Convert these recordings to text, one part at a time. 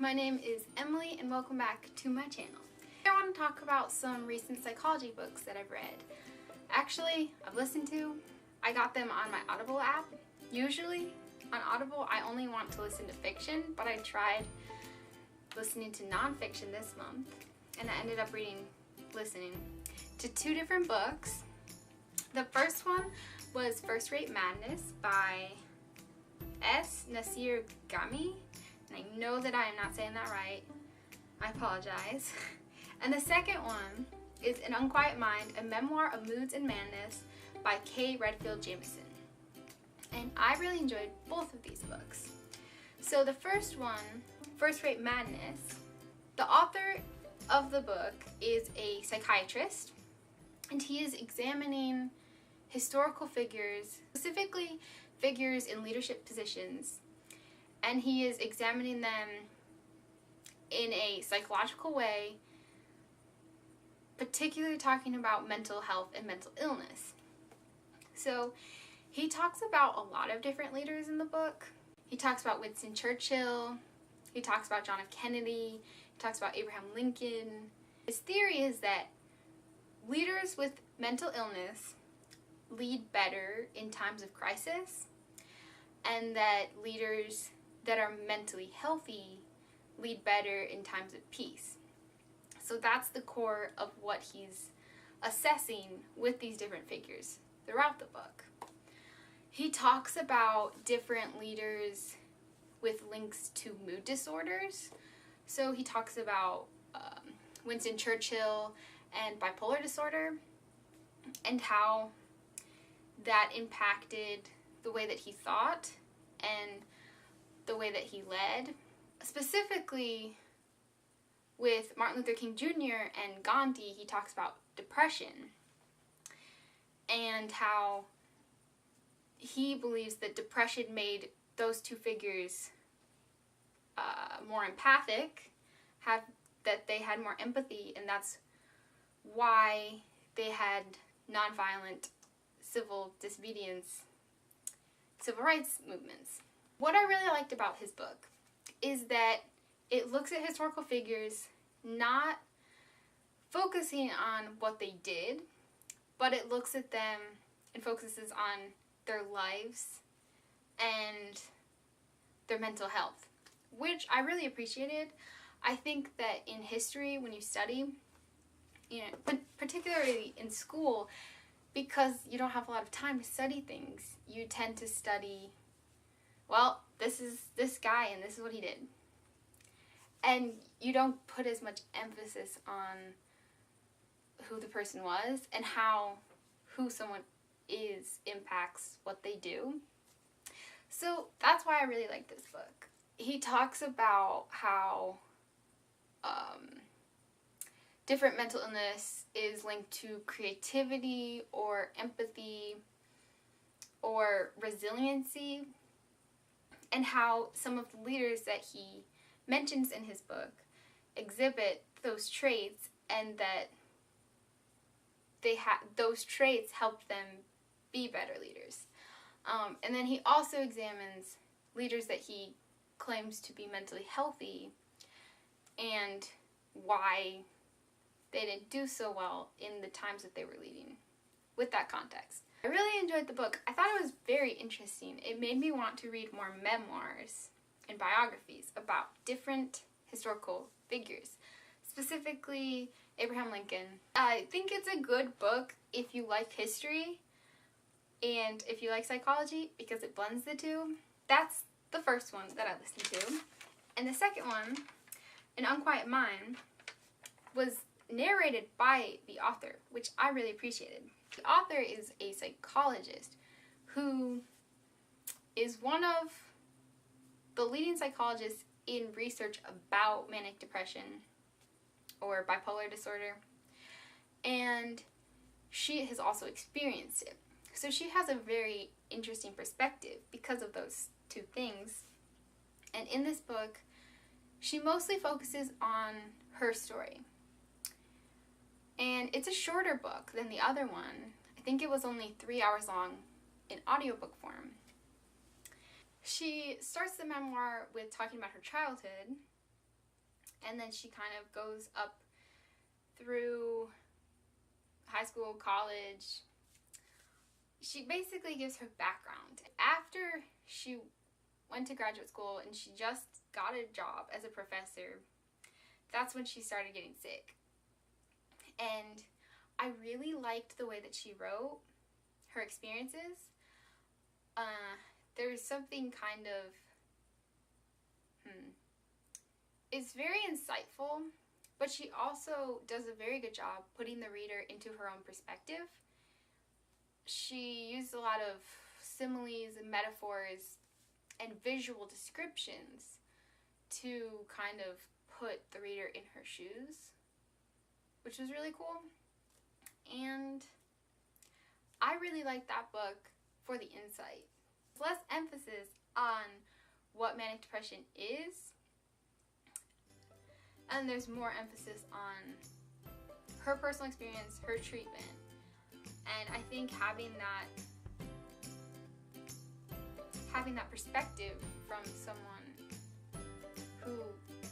My name is Emily and welcome back to my channel. I want to talk about some recent psychology books that I've read. Actually, I've listened to. I got them on my Audible app. Usually on Audible I only want to listen to fiction, but I tried listening to nonfiction this month and I ended up listening to two different books. The first one was First Rate Madness by Nassir Ghaemi. And I know that I am not saying that right. I apologize. And the second one is An Unquiet Mind, a Memoir of Moods and Madness by Redfield Jamison. And I really enjoyed both of these books. So the first one, First Rate Madness, the author of the book is a psychiatrist, and he is examining historical figures, specifically figures in leadership positions, and he is examining them in a psychological way, particularly talking about mental health and mental illness. So he talks about a lot of different leaders in the book. He talks about Winston Churchill, he talks about John F. Kennedy, he talks about Abraham Lincoln. His theory is that leaders with mental illness lead better in times of crisis, and that leaders that are mentally healthy lead better in times of peace. So that's the core of what he's assessing with these different figures throughout the book. He talks about different leaders with links to mood disorders. So he talks about Winston Churchill and bipolar disorder and how that impacted the way that he thought and the way that he led. Specifically with Martin Luther King Jr. and Gandhi, he talks about depression and how he believes that depression made those two figures more empathic, that they had more empathy, and that's why they had nonviolent civil disobedience, civil rights movements. What I really liked about his book is that it looks at historical figures not focusing on what they did, but it looks at them and focuses on their lives and their mental health, which I really appreciated. I think that in history, when you study, particularly in school, because you don't have a lot of time to study things, you tend to study, well, this is this guy and this is what he did. And you don't put as much emphasis on who the person was and how who someone is impacts what they do. So that's why I really like this book. He talks about how different mental illness is linked to creativity or empathy or resiliency, and how some of the leaders that he mentions in his book exhibit those traits, and that those traits help them be better leaders. And then he also examines leaders that he claims to be mentally healthy and why they didn't do so well in the times that they were leading with that context. I really enjoyed the book. I thought it was very interesting. It made me want to read more memoirs and biographies about different historical figures, specifically Abraham Lincoln. I think it's a good book if you like history and if you like psychology, because it blends the two. That's the first one that I listened to. And the second one, An Unquiet Mind, was narrated by the author, which I really appreciated. The author is a psychologist who is one of the leading psychologists in research about manic depression or bipolar disorder, and she has also experienced it. So she has a very interesting perspective because of those two things. And in this book, she mostly focuses on her story. And it's a shorter book than the other one. I think it was only 3 hours long in audiobook form. She starts the memoir with talking about her childhood And then she kind of goes up through high school, college. She basically gives her background. After she went to graduate school and she just got a job as a professor, that's when she started getting sick. And I really liked the way that she wrote her experiences. There's something kind of, it's very insightful, but she also does a very good job putting the reader into her own perspective. She used a lot of similes and metaphors and visual descriptions to kind of put the reader in her shoes, which was really cool. And I really liked that book for the insight. Less emphasis on what manic depression is, and there's more emphasis on her personal experience, her treatment. And I think having that perspective from someone who,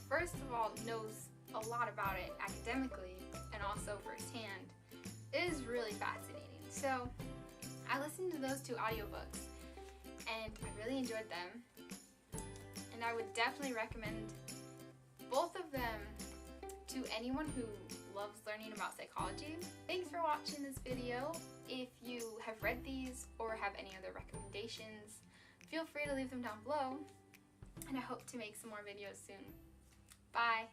first of all, knows a lot about it academically and also firsthand is really fascinating. So I listened to those two audiobooks and I really enjoyed them. And I would definitely recommend both of them to anyone who loves learning about psychology. Thanks for watching this video. If you have read these or have any other recommendations, feel free to leave them down below. And I hope to make some more videos soon. Bye!